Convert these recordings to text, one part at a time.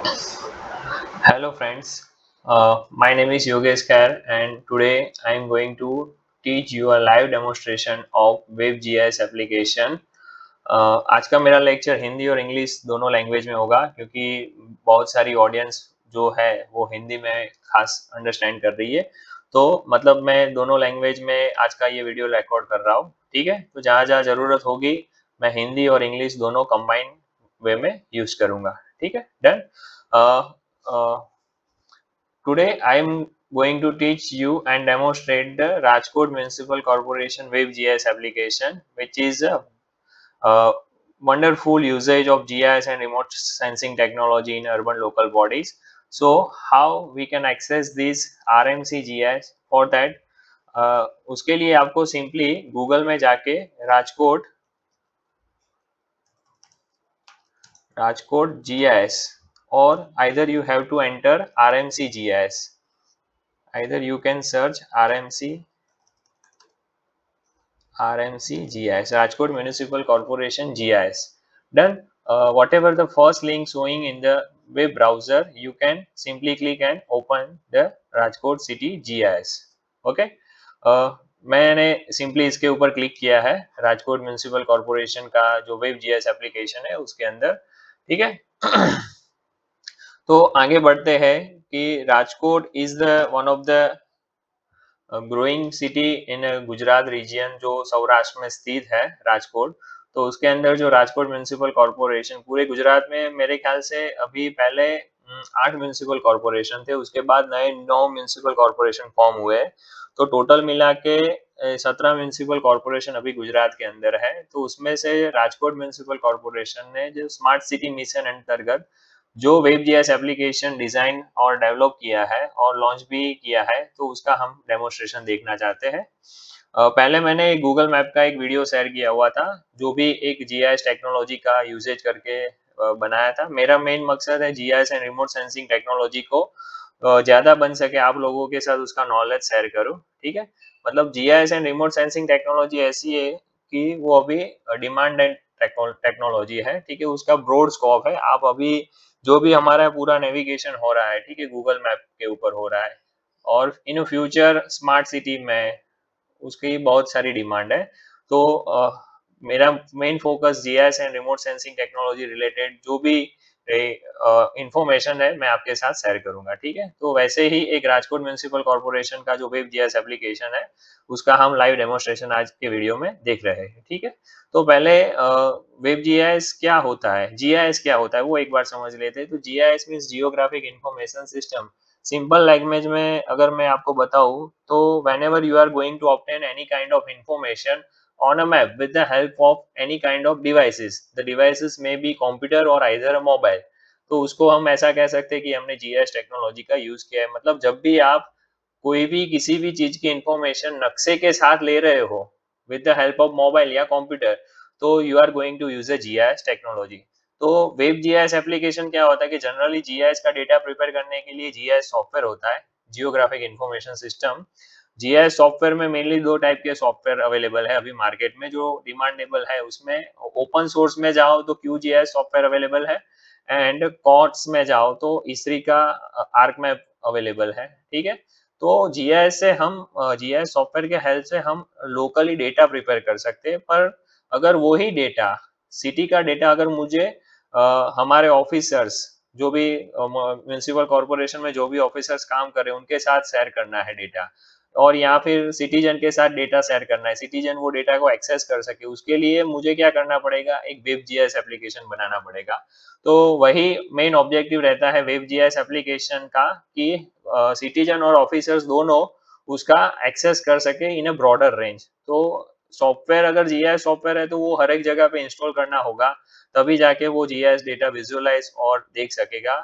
Hello friends, my name is Yogesh Khair and today I am going to teach you a live demonstration of WebGIS application. आज का मेरा lecture Hindi और English दोनों language में होगा क्योंकि बहुत सारी ऑडियंस जो है वो हिंदी में खास अंडरस्टैंड कर रही है। तो मतलब मैं दोनों लैंग्वेज में आज का ये वीडियो रिकॉर्ड कर रहा हूँ। ठीक है, तो जहाँ जहाँ ज़रूरत होगी मैं हिंदी और इंग्लिश दोनों कंबाइन वे में यूज करूँगा। ठीक है, done. Today I am going to teach you and demonstrate the Rajkot Municipal Corporation WebGIS application, which is a wonderful usage of GIS and remote sensing technology in urban local bodies. So how we can access this RMC GIS? For that उसके लिए आपको simply Google में जाके Rajkot Rajkot GIS or either you have to enter RMC GIS. Either you can search RMC GIS, Rajkot Municipal Corporation GIS. Done. Whatever the first link showing in the web browser, you can simply click and open the Rajkot City GIS. Okay. मैंने simply इसके ऊपर click किया है Rajkot municipal corporation का जो web GS application है उसके अंदर। ठीक है। तो आगे बढ़ते हैं कि Rajkot is the one of the growing city in Gujarat region जो सौराष्ट्र में स्थित है राजकोट। तो उसके अंदर जो राजकोट म्यूनिसिपल कॉर्पोरेशन पूरे गुजरात में मेरे ख्याल से अभी पहले 8 म्यूनिसिपल कॉर्पोरेशन थे, उसके बाद नए 9 म्यूनिसिपल कॉर्पोरेशन फॉर्म हुए। तो टोटल मिला के 17 म्यूनिसिपल कॉर्पोरेशन अभी गुजरात के अंदर है। तो उसमें से राजकोट म्यूनिसिपल कॉर्पोरेशन ने जो स्मार्ट सिटी मिशन अंतर्गत जो वेब जीएस एप्लीकेशन डिजाइन और डेवलप किया है और लॉन्च भी किया है, तो उसका हम डेमोस्ट्रेशन देखना चाहते हैं। पहले मैंने गूगल मैप का एक वीडियो शेयर किया हुआ था जो भी एक जीआईएस टेक्नोलॉजी का यूजेज करके बनाया था। मेरा मेन मकसद है GIS and remote sensing technology को ज्यादा बन सके आप लोगों के साथ उसका नॉलेज शेयर करूं। ठीक है, मतलब GIS and remote sensing technology ऐसी है कि वो अभी डिमांड एंड टेक्नोलॉजी है। ठीक है, उसका ब्रॉड स्कोप है। आप अभी जो भी हमारा पूरा नेविगेशन हो रहा है, ठीक है, गूगल मैप के ऊपर हो रहा है और इन फ्यूचर स्मार्ट सिटी में उसकी बहुत सारी डिमांड है। तो मेरा main focus GIS and remote sensing technology related जो भी इंफॉर्मेशन है मैं आपके साथ शेयर करूंगा। ठीक है, तो वैसे ही एक राजकोट म्यूनिसिपल कॉर्पोरेशन का जो वेब जीआईएस एप्लीकेशन है उसका हम लाइव डेमोस्ट्रेशन आज के वीडियो में देख रहे हैं। ठीक है, तो पहले वेब जीआईएस क्या होता है, जीआईएस क्या होता है वो एक बार समझ लेते हैं। तो GIS means geographic information system. Simple language में अगर मैं आपको बताऊं तो whenever you are going to obtain any kind of information on a map with the help of any kind of devices, the devices may be computer or either a mobile, तो उसको हम ऐसा कह सकते हैं कि हमने जीआईएस टेक्नोलॉजी का यूज किया है। मतलब जब भी आप कोई भी किसी भी चीज की इंफॉर्मेशन नक्शे के साथ ले रहे हो with the help of mobile या कंप्यूटर, तो you are going to use a GIS technology. तो वेब जीआईएस एप्लीकेशन क्या होता है कि जनरली जीआईएस का डेटा प्रिपेयर करने के लिए जीआईएस सॉफ्टवेयर होता है, geographic information system. GIS software में मेनली दो टाइप के सॉफ्टवेयर अवेलेबल है अभी मार्केट में जो डिमांडेबल है। उसमें ओपन सोर्स में जाओ तो क्यू जीआईएस सॉफ्टवेयर अवेलेबल है एंड कॉट्स में जाओ तो इसरी का आर्क मैप अवेलेबल है। ठीक है, तो जीआईएस से हम जीआईएस सॉफ्टवेयर के हेल्प से हम लोकली डेटा प्रिपेयर कर सकते हैं। पर अगर वही डेटा सिटी का डेटा अगर मुझे हमारे ऑफिसर्स जो भी म्यूनिसिपल कॉर्पोरेशन में जो भी ऑफिसर्स काम कर रहे हैं उनके साथ शेयर करना है डेटा, और या फिर सिटीजन के साथ डेटा शेयर करना है, सिटीजन वो डेटा को एक्सेस कर सके, उसके लिए मुझे क्या करना पड़ेगा, एक वेब जीआईएस एप्लीकेशन बनाना पड़ेगा। तो वही मेन ऑब्जेक्टिव रहता है वेब जीआईएस एप्लीकेशन का कि सिटीजन और ऑफिसर्स दोनों उसका एक्सेस कर सके इन अ ब्रॉडर रेंज। तो सॉफ्टवेयर अगर जीआईएस सॉफ्टवेयर है तो वो हर एक जगह पे इंस्टॉल करना होगा, तभी जाके वो जीआईएस डेटा विजुअलाइज और देख सकेगा।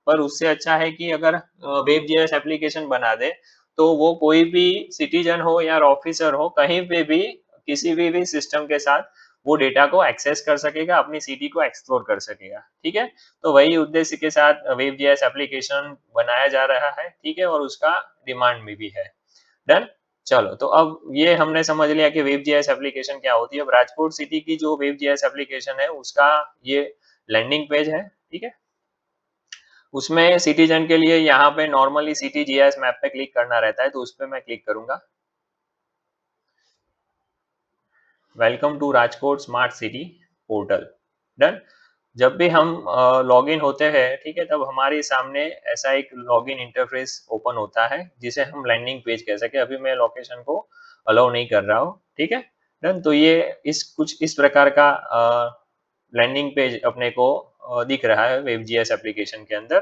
पर उससे अच्छा है कि अगर वेब जीआईएस एप्लीकेशन बना दे तो वो कोई भी सिटीजन हो या ऑफिसर हो कहीं पे भी किसी भी सिस्टम के साथ वो डेटा को एक्सेस कर सकेगा, अपनी सिटी को एक्सप्लोर कर सकेगा। ठीक है, तो वही उद्देश्य के साथ वेब जीआईएस एप्लीकेशन बनाया जा रहा है। ठीक है, और उसका डिमांड में भी है। डन। चलो, तो अब ये हमने समझ लिया कि वेब जीआईएस एप्लीकेशन क्या होती है। अब राजकोट सिटी की जो वेब जीआईएस एप्लीकेशन है उसका ये लैंडिंग पेज है। ठीक है, उसमें सिटीजन के लिए यहाँ पे नॉर्मली सिटी जीआईएस मैप पे क्लिक करना रहता है, तो उस पे मैं क्लिक करूंगा। Welcome to Rajkot smart city portal. Done. जब भी हम लॉगिन होते हैं, ठीक है, तब हमारे सामने ऐसा एक लॉगिन इंटरफेस ओपन होता है जिसे हम लैंडिंग पेज कह सके। अभी मैं लोकेशन को अलाउ नहीं कर रहा हूँ, ठीक है। डन। तो ये कुछ इस प्रकार का लैंडिंग पेज अपने को दिख रहा है वेब.js एप्लीकेशन के अंदर।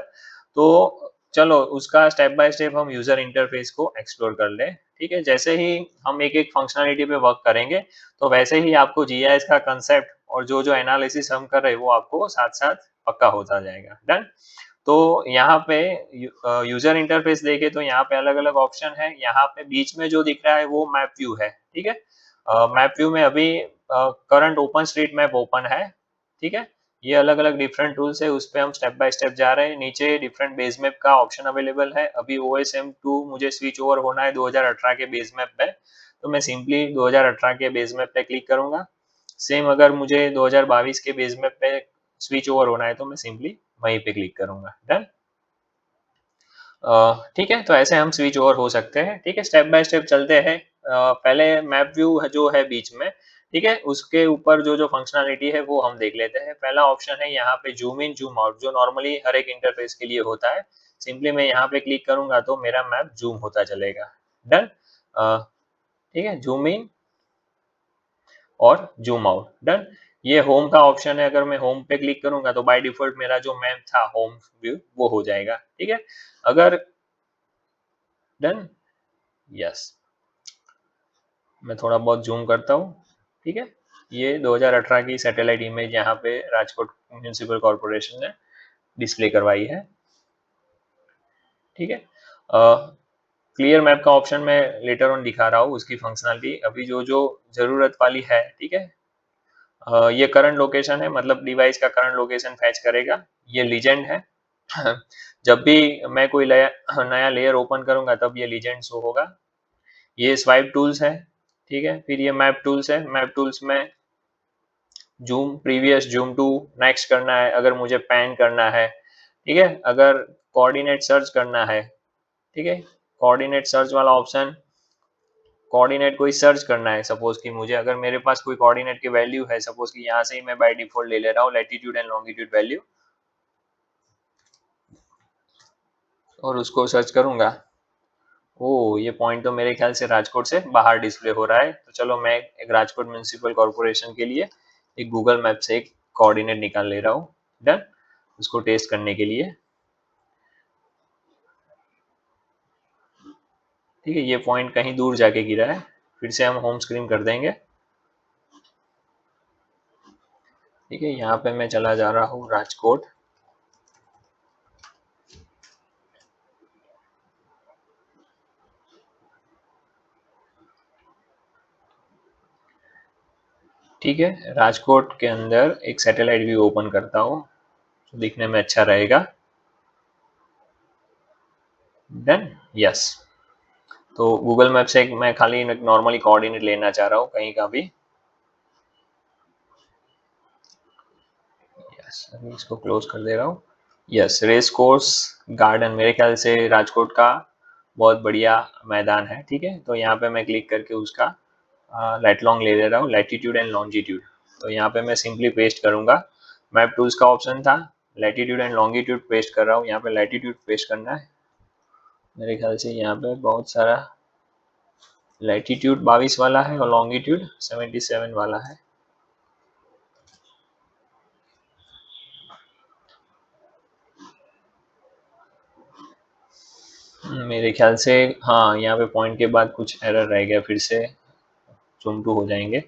तो चलो उसका स्टेप बाय स्टेप हम यूजर इंटरफेस को एक्सप्लोर कर लें, ठीक है। जैसे ही हम एक एक फंक्शनलिटी पे वर्क करेंगे, तो वैसे ही आपको जीआईएस का कंसेप्ट और जो जो एनालिसिस हम कर रहे हैं वो आपको साथ साथ पक्का होता जाएगा। डन। तो यहाँ पे यूजर इंटरफेस देखे तो यहाँ पे अलग अलग ऑप्शन है। यहाँ पे बीच में जो दिख रहा है वो मैप व्यू है, ठीक है। मैप व्यू में अभी current open street map open है, ठीक है। ये अलग अलग डिफरेंट टूल्स है, उस पर हम स्टेप बाय स्टेप जा रहे हैं। नीचे डिफरेंट बेस मैप का ऑप्शन अवेलेबल है। अभी OSM2 मुझे स्विच ओवर होना है 2018 के बेस मैप पे, तो मैं सिंपली 2018 के बेस मैप पे क्लिक करूंगा। सेम अगर मुझे 2022 के बेस मैप पे स्विच ओवर होना है तो मैं सिंपली वहीं पे क्लिक करूंगा। डन। ठीक है, तो ऐसे हम स्विच ओवर हो सकते हैं, ठीक है। स्टेप बाय स्टेप चलते हैं। पहले मैप व्यू जो है बीच में, ठीक है, उसके ऊपर जो जो फंक्शनलिटी है वो हम देख लेते हैं। पहला ऑप्शन है यहाँ पे जूम इन जूम आउट, जो नॉर्मली हर एक इंटरफेस के लिए होता है। सिंपली मैं यहाँ पे क्लिक करूंगा तो मेरा मैप जूम होता चलेगा। डन। ठीक है, जूम इन और जूम आउट। डन। ये होम का ऑप्शन है, अगर मैं होम पे क्लिक करूंगा तो बाय डिफॉल्ट मेरा जो मैप था होम व्यू वो हो जाएगा, ठीक है। अगर डन। यस। मैं थोड़ा बहुत जूम करता हूँ, ठीक है। ये 2018 की सैटेलाइट इमेज यहाँ पे राजकोट म्यूनिसिपल कॉर्पोरेशन ने डिस्प्ले करवाई है, ठीक है। क्लियर मैप का ऑप्शन मैं लेटर ऑन दिखा रहा हूँ, उसकी फंक्शनलिटी अभी जो जो जरूरत वाली है, ठीक है। ये करंट लोकेशन है, मतलब डिवाइस का करंट लोकेशन फैच करेगा। ये लीजेंड है। जब भी मैं कोई नया लेयर ओपन करूंगा तब ये लीजेंड शो होगा। ये स्वाइप टूल्स है, ठीक है। फिर ये मैप टूल्स है। मैप टूल्स में zoom previous, zoom to, next करना है अगर मुझे पैन करना है, ठीक है। अगर कोऑर्डिनेट सर्च करना है, ठीक है, कोऑर्डिनेट सर्च वाला ऑप्शन, कोऑर्डिनेट कोई सर्च करना है, सपोज कि मुझे, अगर मेरे पास कोई कोऑर्डिनेट की वैल्यू है, सपोज कि यहाँ से ही मैं बाय डिफॉल्ट ले रहा हूँ लैटिट्यूड एंड लॉन्गिट्यूड वैल्यू, और उसको सर्च करूंगा। ओ, ये पॉइंट तो मेरे ख्याल से राजकोट से बाहर डिस्प्ले हो रहा है। तो चलो मैं एक राजकोट म्यूनिसिपल कॉर्पोरेशन के लिए एक गूगल मैप से एक कोऑर्डिनेट निकाल ले रहा हूँ। डन। उसको टेस्ट करने के लिए, ठीक है। ये पॉइंट कहीं दूर जाके गिरा है। फिर से हम होम स्क्रीन कर देंगे, ठीक है। यहाँ पे मैं चला जा रहा हूँ राजकोट, ठीक है। राजकोट के अंदर एक सैटेलाइट व्यू ओपन करता हूँ, तो दिखने में अच्छा रहेगा। डन। यस। तो गूगल मैप से मैं खाली नॉर्मली कोऑर्डिनेट लेना चाह रहा हूँ कहीं का भी। यस, अभी इसको क्लोज कर दे रहा हूँ। यस, रेस कोर्स गार्डन मेरे ख्याल से राजकोट का बहुत बढ़िया मैदान है, ठीक है। तो यहाँ पे मैं क्लिक करके उसका लाइट लॉन्ग ले ले रहा हूँ, लैटिट्यूड एंड लॉन्जिट्यूड। तो यहाँ पे मैं सिंपली पेस्ट करूंगा। मैप टूल्स का ऑप्शन था, लैटिट्यूड एंड लॉन्गिट्यूड पेस्ट कर रहा हूँ। यहाँ पे लैटिट्यूड पेस्ट करना है। मेरे ख्याल से यहाँ पे बहुत सारा लैटिट्यूड 22 वाला है और लॉन्गिट्यूड 77 वाला है। मेरे ख्याल से हाँ, यहाँ पे पॉइंट के बाद कुछ एरर रह गया, फिर से जूम टू हो जाएंगे।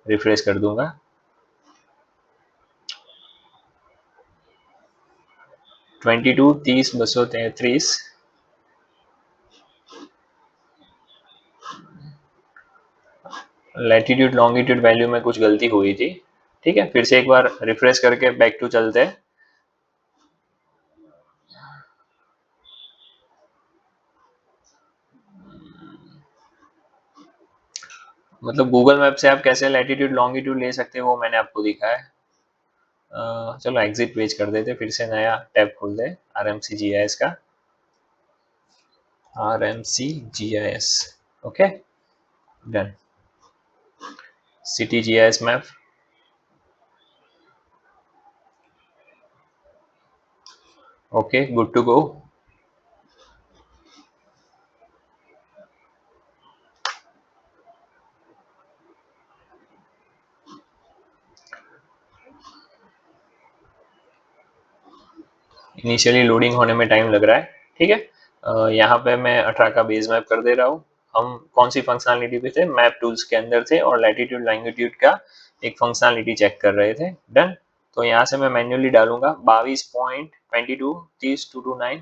रिफ्रेश कर दूंगा। 22, 30, 233। लैटिट्यूड लॉन्गिट्यूड वैल्यू में कुछ गलती हुई थी, ठीक है। फिर से एक बार रिफ्रेश करके बैक टू चलते हैं। मतलब गूगल मैप से आप कैसे लैटिट्यूड लॉन्गिट्यूड ले सकते हो वो मैंने आपको दिखाया है। चलो एग्जिट पेज कर देते, फिर से नया टैब खोल दे RMCGIS का, RMCGIS, okay done. City GIS map, okay good to go. Initially loading होने में टाइम लग रहा है, ठीक है। यहाँ पे मैं 18 का बेस मैप कर दे रहा हूँ। हम कौन सी फंक्शनलिटी पे थे, मैप टूल्स के अंदर थे और लैटिट्यूड लॉन्गिट्यूड का एक फंक्शनलिटी चेक कर रहे थे, डन। तो यहाँ से मैं मैन्युअली डालूंगा 22.22 30 229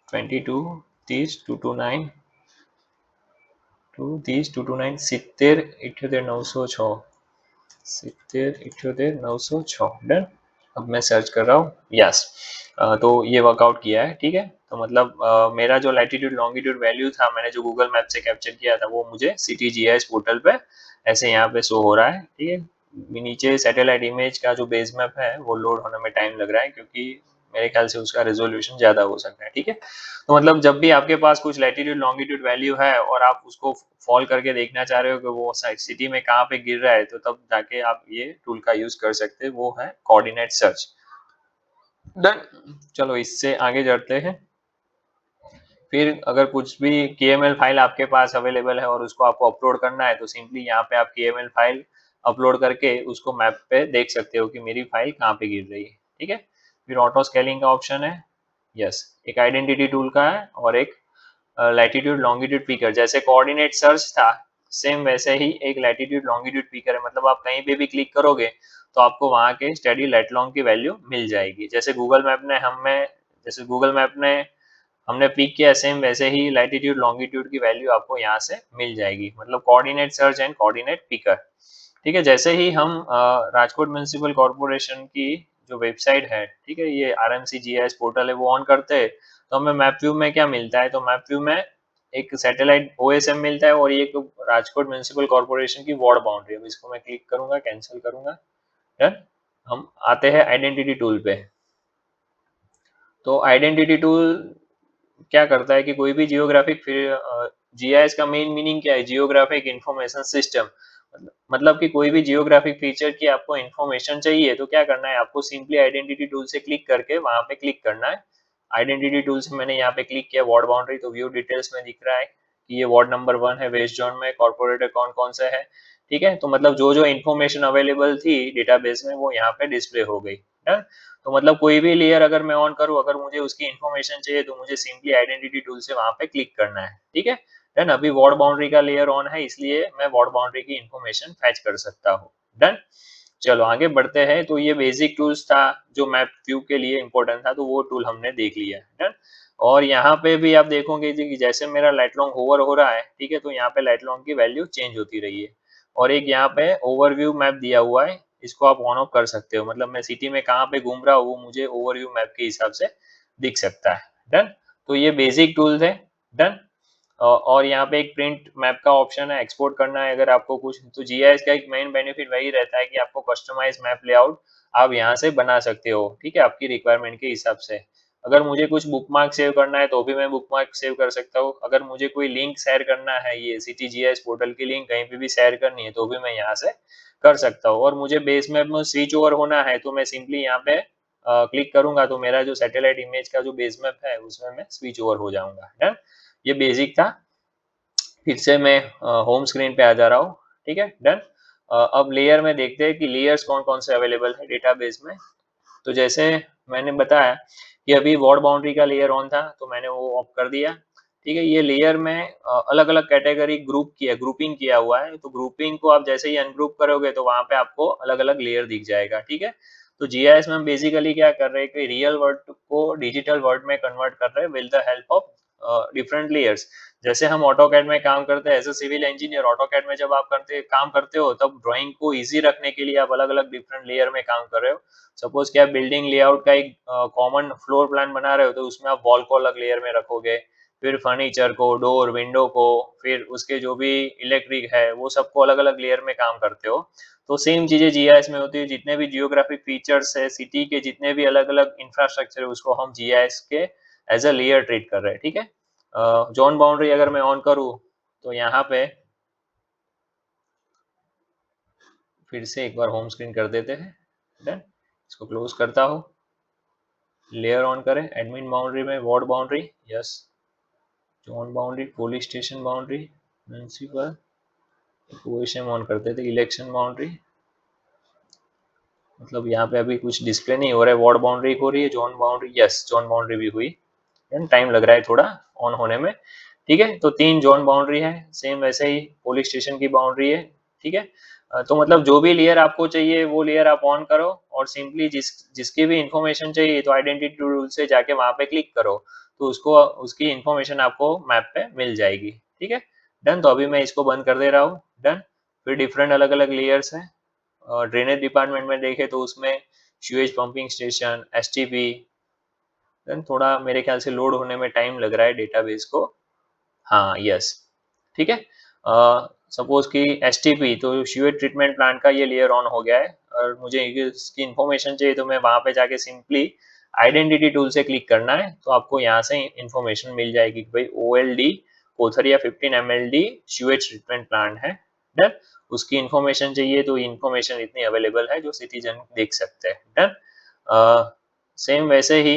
22 30 229 30 229 70 78 906 70 78 906, डन। अब मैं सर्च कर रहा हूँ, यस। तो ये वर्कआउट किया है, ठीक है। तो मतलब मेरा जो लैटिट्यूड लॉन्गिट्यूड वैल्यू था, मैंने जो गूगल मैप से कैप्चर किया था, वो मुझे सिटी GIS पोर्टल पे ऐसे यहाँ पे शो हो रहा है, ठीक है। नीचे सैटेलाइट इमेज का जो बेस मैप है वो लोड होने में टाइम लग रहा है, क्योंकि मेरे ख्याल से उसका रेजोल्यूशन ज्यादा हो सकता है, ठीक है। तो मतलब जब भी आपके पास कुछ लैटिट्यूड लॉन्गिट्यूड वैल्यू है और आप उसको फॉल करके देखना चाह रहे हो कि वो सिटी में कहाँ पे गिर रहा है, तो तब जाके आप ये टूल का यूज कर सकते हैं, वो है कोऑर्डिनेट सर्च, डन। चलो इससे आगे बढ़ते हैं। फिर अगर कुछ भी KML फाइल आपके पास अवेलेबल है और उसको आपको अपलोड करना है, तो सिंपली यहाँ पे आप KML फाइल अपलोड करके उसको मैप पे देख सकते हो कि मेरी फाइल कहाँ पे गिर रही है, ठीक है। फिर ऑटो स्केलिंग का ऑप्शन है, यस। एक आइडेंटिटी टूल का है और एक लैटिट्यूड लॉन्गिट्यूड पिकर, जैसे कोऑर्डिनेट सर्च था सेम वैसे ही एक लैटिट्यूड लॉन्गिट्यूड पिकर है। मतलब आप कहीं पे भी क्लिक करोगे तो आपको वहाँ के स्टडी लेट लॉन्ग की वैल्यू मिल जाएगी। जैसे गूगल मैप ने हमने पिक किया, सेम वैसे ही लैटिट्यूड लॉन्गिट्यूड की वैल्यू आपको यहाँ से मिल जाएगी। मतलब coordinate search and coordinate picker, ठीक है। जैसे ही हम राजकोट म्युनिसिपल कॉर्पोरेशन की जो वेबसाइट है, ठीक है, ये RMCGIS पोर्टल है, वो ऑन करते हैं तो हमें मैप व्यू में क्या मिलता है, तो मैप व्यू में एक सैटेलाइट OSM मिलता है और ये एक राजकोट म्युनिसिपल कॉर्पोरेशन की वार्ड बाउंड्री। अब इसको मैं क्लिक करूंगा, कैंसिल करूंगा, डन। हम आते हैं आइडेंटिटी टूल पे। तो आइडेंटिटी टूल क्या करता है कि कोई भी जियोग्राफिक GIS का मेन मीनिंग क्या है, जियोग्राफिक इंफॉर्मेशन सिस्टम। मतलब कि कोई भी जियोग्राफिक फीचर की आपको इंफॉर्मेशन चाहिए तो क्या करना है, आपको सिंपली आइडेंटिटी टूल से क्लिक करके वहां पे क्लिक करना है। आइडेंटिटी टूल से मैंने यहाँ पे क्लिक किया, वार्ड बाउंड्री, तो व्यू डिटेल्स में दिख रहा है कि ये वार्ड नंबर 1 है, वेस्ट जोन में, कॉर्पोरेटर कौन कौन से है, ठीक है। तो मतलब जो जो इन्फॉर्मेशन अवेलेबल थी डेटाबेस में वो यहाँ पे डिस्प्ले हो गई, है। तो मतलब कोई भी लेयर अगर मैं ऑन करूँ, अगर मुझे उसकी इन्फॉर्मेशन चाहिए तो मुझे सिंपली आइडेंटिटी टूल से वहां पे क्लिक करना है, ठीक है। डन। अभी वार्ड बाउंड्री का लेयर ऑन है, इसलिए मैं वार्ड बाउंड्री की इन्फॉर्मेशन फैच कर सकता हूँ, डन। चलो आगे बढ़ते हैं। तो ये बेसिक टूल्स था जो मैप व्यू के लिए इंपॉर्टेंट था, तो वो टूल हमने देख लिया, डन। और यहाँ पे भी आप देखोगे कि जैसे मेरा लाइटलॉन्ग होवर हो रहा है, ठीक है, तो यहाँ पे लाइटलॉन्ग की वैल्यू चेंज होती रही है। और एक यहाँ पे ओवरव्यू मैप दिया हुआ है, इसको आप ऑन ऑफ कर सकते हो। मतलब मैं सिटी में कहाँ पे घूम रहा हूँ वो मुझे ओवरव्यू मैप के हिसाब से दिख सकता है, डन। तो ये बेसिक टूल्स है, डन। और यहाँ पे एक प्रिंट मैप का ऑप्शन है, एक्सपोर्ट करना है अगर आपको कुछ। तो GIS का एक मेन बेनिफिट वही रहता है कि आपको कस्टमाइज मैप लेआउट आप यहाँ से बना सकते हो, ठीक है, आपकी रिक्वायरमेंट के हिसाब से। अगर मुझे कुछ बुकमार्क सेव करना है तो भी मैं बुकमार्क सेव कर सकता हूँ। अगर मुझे कोई लिंक शेयर करना है, ये सिटी GIS पोर्टल की लिंक कहीं पे भी शेयर करनी है तो भी मैं यहाँ से कर सकता हूँ। और मुझे बेस मैप में स्विच ओवर होना है तो मैं सिंपली यहाँ पे क्लिक करूंगा तो मेरा जो सैटेलाइट इमेज का जो बेस मैप है उसमें मैं स्विच ओवर हो जाऊंगा, डन। ये बेसिक था। फिर से मैं होम स्क्रीन पे आ जा रहा हूँ, ठीक है, डन। अब लेयर में देखते हैं कि लेयर्स कौन कौन से अवेलेबल है डेटाबेस में। तो जैसे मैंने बताया कि अभी वार्ड बाउंड्री का लेयर ऑन था तो मैंने वो ऑफ कर दिया, ठीक है। ये लेयर में अलग अलग कैटेगरी ग्रुपिंग किया हुआ है। तो ग्रुपिंग को आप जैसे ही अनग्रुप करोगे तो वहां पे आपको अलग अलग लेयर दिख जाएगा, ठीक है। तो GIS में हम बेसिकली क्या कर रहे हैं कि रियल वर्ड को डिजिटल वर्ड में कन्वर्ट कर रहे हैं with the help of different layers. जैसे हम ऑटोकैड में काम करते हैं as a civil engineer, AutoCAD में जब आप काम करते हो तब ड्राइंग को इजी रखने के लिए आप अलग अलग डिफरेंट लेयर में काम कर रहे हो। सपोज कि आप बिल्डिंग लेआउट का एक कॉमन फ्लोर प्लान बना रहे हो तो उसमें आप वॉल को अलग लेयर में रखोगे, फिर फर्नीचर को, डोर विंडो को, फिर उसके जो भी इलेक्ट्रिक है वो सबको अलग अलग लेयर में काम करते हो। तो सेम चीजें जीआईएस में होती है, जितने भी जियोग्राफिक फीचर्स है सिटी के, जितने भी अलग अलग इंफ्रास्ट्रक्चर है, उसको हम जीआईएस के एज अ लेयर ट्रीट कर रहे हैं, ठीक है। जोन बाउंड्री अगर मैं ऑन करूँ तो यहाँ पे फिर से एक बार होम स्क्रीन कर देते हैं। डन, इसको क्लोज करता हूँ, लेयर ऑन करें, एडमिन बाउंड्री में ward boundary, yes, zone boundary, police station boundary, municipal, OSM on करते थे, इलेक्शन बाउंड्री, मतलब यहाँ पे अभी कुछ डिस्प्ले नहीं हो रहा है, वार्ड बाउंड्री हो रही है, zone boundary, yes zone boundary भी हुई, टाइम लग रहा है थोड़ा ऑन होने में, ठीक है। तो 3 जोन बाउंड्री है, सेम वैसे ही पुलिस स्टेशन की बाउंड्री है, ठीक है। तो मतलब जो भी लेयर आपको चाहिए वो लेयर आप ऑन करो, और सिंपली जिसकी भी इंफॉर्मेशन चाहिए तो आइडेंटिटी टूल से जाके वहां पे क्लिक करो, तो उसको उसकी इंफॉर्मेशन आपको मैप पे मिल जाएगी, ठीक है। डन, तो अभी मैं इसको बंद कर दे रहा हूँ। डन, फिर डिफरेंट अलग अलग लेयर्स हैं। ड्रेनेज डिपार्टमेंट में देखें तो उसमें sewage pumping station, STP, then थोड़ा मेरे ख्याल से लोड होने में टाइम लग रहा है डेटाबेस को, हाँ यस, ठीक है। सपोज कि एसटीपी, तो सीवेज ट्रीटमेंट प्लांट का ये लेयर ऑन हो गया है, और मुझे इसकी इंफॉर्मेशन चाहिए तो मैं वहां पे जाके सिंपली आइडेंटिटी टूल से क्लिक करना है, तो आपको यहाँ से इंफॉर्मेशन मिल जाएगी कि भाई OLED कोथरिया 15 MLD sewage treatment plant है। डन, उसकी इंफॉर्मेशन चाहिए तो इंफॉर्मेशन इतनी अवेलेबल है जो सिटीजन देख सकते हैं। डन, सेम वैसे ही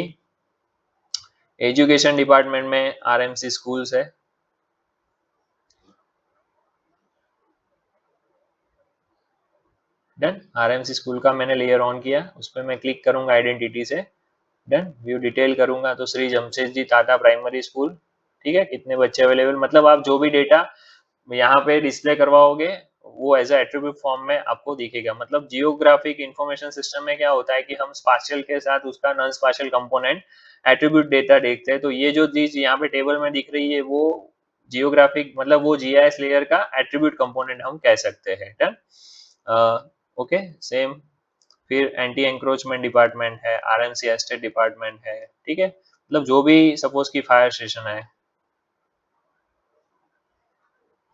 एजुकेशन डिपार्टमेंट में आरएमसी स्कूल्स है। डन, आरएमसी स्कूल का मैंने लेयर ऑन किया, उस पर मैं क्लिक करूंगा आइडेंटिटी से। डन, व्यू डिटेल करूंगा तो श्री जमशेदजी टाटा प्राइमरी स्कूल, ठीक है, कितने बच्चे अवेलेबल, मतलब आप जो भी डेटा यहाँ पे डिस्प्ले करवाओगे वो एज एट्रीब्यूट फॉर्म में आपको दिखेगा। मतलब जियोग्राफिक इंफॉर्मेशन सिस्टम में क्या होता है कि हम स्पाशियल के साथ उसका non spatial component attribute data देखते हैं, तो ये जो चीज यहाँ पे टेबल में दिख रही है वो जियोग्राफिक, मतलब वो जीआईएस लेयर का एट्रीब्यूट कंपोनेंट हम कह सकते हैं। डन, ओके, सेम, फिर एंटी एंक्रोचमेंट डिपार्टमेंट है, आरएमसी एस्टेट डिपार्टमेंट है, ठीक है। मतलब जो भी सपोज की फायर स्टेशन है,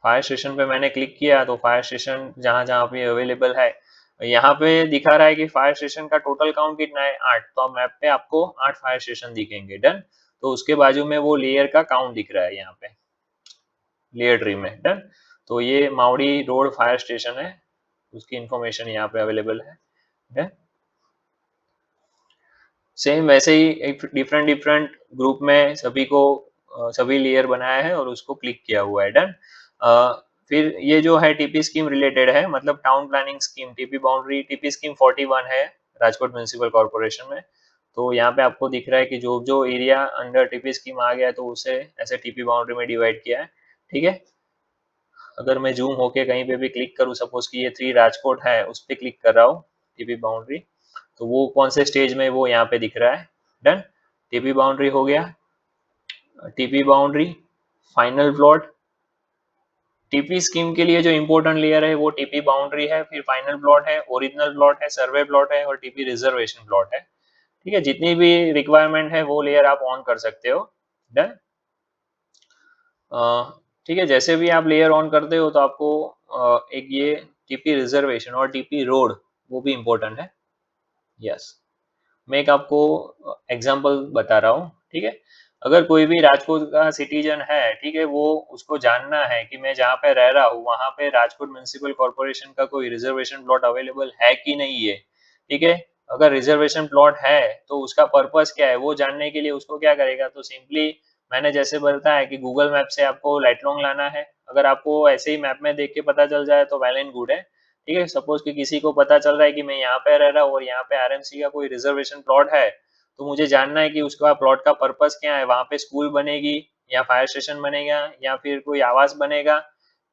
फायर स्टेशन पे मैंने क्लिक किया तो फायर स्टेशन जहां जहां पे अवेलेबल है, यहाँ पे दिखा रहा है कि फायर स्टेशन का टोटल काउंट कितना है, 8, तो मैप पे आपको 8 फायर स्टेशन दिखेंगे। डन, तो उसके बाजू में वो लेयर का काउंट दिख रहा है यहाँ पे लेयर ट्री में। डन, तो ये मावड़ी रोड फायर स्टेशन है, उसकी इंफॉर्मेशन यहाँ पे अवेलेबल है। डन, सेम वैसे ही एक डिफरेंट डिफरेंट ग्रुप में सभी को सभी लेयर बनाया है और उसको क्लिक किया हुआ है। डन, फिर ये जो है टीपी स्कीम रिलेटेड है, मतलब town planning scheme, TP boundary, TP scheme 41 है राजकोट म्यूनिसिपल कॉर्पोरेशन में। तो यहाँ पे आपको दिख रहा है कि जो जो एरिया अंडर टीपी स्कीम आ गया है तो उसे ऐसे टीपी बाउंड्री में डिवाइड किया है, ठीक है। अगर मैं जूम होके कहीं पे भी क्लिक करूँ, सपोज कि ये 3 राजकोट है, उस पर क्लिक कर रहा हूँ टीपी बाउंड्री, तो वो कौन से स्टेज में वो यहाँ पे दिख रहा है। डन, टीपी बाउंड्री हो गया। TP boundary, final plot, TP scheme के लिए जो इंपॉर्टेंट लेयर है वो टीपी बाउंड्री है, फिर फाइनल प्लॉट है, ओरिजिनल प्लॉट है, सर्वे प्लॉट है और टीपी रिजर्वेशन प्लॉट है, ठीक है। जितनी भी रिक्वायरमेंट है वो लेयर आप ऑन कर सकते हो। डन, ठीक है, जैसे भी आप लेयर ऑन करते हो तो आपको एक ये टीपी रिजर्वेशन और टीपी रोड वो भी इम्पोर्टेंट है, यस। मैं एक आपको एग्जांपल बता रहा हूँ, ठीक है। अगर कोई भी राजकोट का सिटीजन है, ठीक है, वो उसको जानना है कि मैं जहाँ पे रह रहा हूँ वहाँ पे राजकोट म्युनिसिपल कॉर्पोरेशन का कोई रिजर्वेशन प्लॉट अवेलेबल है कि नहीं है, ठीक है। अगर रिजर्वेशन प्लॉट है तो उसका पर्पस क्या है वो जानने के लिए उसको क्या करेगा, तो सिंपली मैंने जैसे बताया कि गूगल मैप से आपको लाइटलॉन्ग लाना है। अगर आपको ऐसे ही मैप में देख के पता चल जाए तो वेल एंड गुड है, ठीक है। सपोज कि किसी को पता चल रहा है कि मैं यहाँ पे रह रहा हूँ और यहाँ पे आरएमसी का कोई रिजर्वेशन प्लॉट है, तो मुझे जानना है कि उसका प्लॉट का पर्पस क्या है, वहां पे स्कूल बनेगी या फायर स्टेशन बनेगा या फिर कोई आवास बनेगा,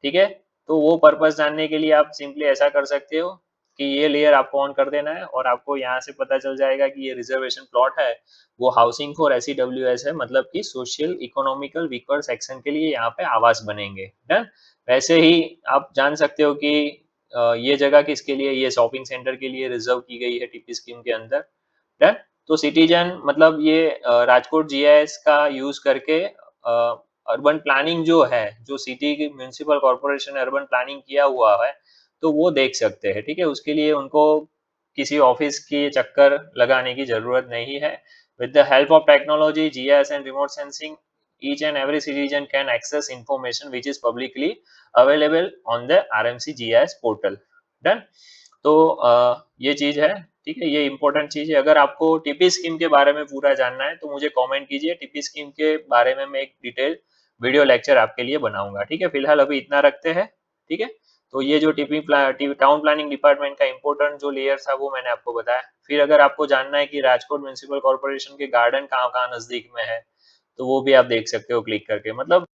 ठीक है। तो वो पर्पस जानने के लिए आप सिंपली ऐसा कर सकते हो कि ये लेयर आपको ऑन कर देना है और आपको यहाँ से पता चल जाएगा कि ये रिजर्वेशन प्लॉट है, वो हाउसिंग फॉर SEWS है, मतलब कि सोशल इकोनॉमिकल वीकर सेक्शन के लिए यहाँ पे आवास बनेंगे। डन, वैसे ही आप जान सकते हो कि ये जगह किसके लिए, ये शॉपिंग सेंटर के लिए रिजर्व की गई है टीपी स्कीम के अंदर। डन, तो सिटीजन मतलब ये राजकोट जीआईएस का यूज करके अर्बन प्लानिंग जो है, जो सिटी की म्युनिसिपल कॉर्पोरेशन अर्बन प्लानिंग किया हुआ है, तो वो देख सकते हैं, ठीक है? उसके लिए उनको किसी ऑफिस के चक्कर लगाने की ज़रूरत नहीं है। With the help of technology, GIS and remote sensing, each and every citizen can access information which is publicly available on the RMC GIS portal. Done? तो ये चीज़ है, ठीक है? ये इम्पोर्टेंट चीज़ है। अगर आपको टीपी स्कीम के बारे में पूरा जानना है, तो मुझे कमेंट कीजिए। टीपी स्कीम के बारे में मैं एक डिटेल वीडियो लेक्चर आपके लिए बनाऊँगा, ठीक है? फिलहाल अभी इतना रखते हैं, ठीक है? तो ये जो टाउन प्लानिंग डिपार्टमेंट का इम्पोर्टेंट जो लेयर था, वो मैंने आपको बताया। फिर अगर आपको जानना है कि राजकोट म्युनिसिपल कॉर्पोरेशन के गार्डन कहाँ-कहाँ नज़दीक में है, तो वो भी आप देख सकते हो क्लिक करके। मतलब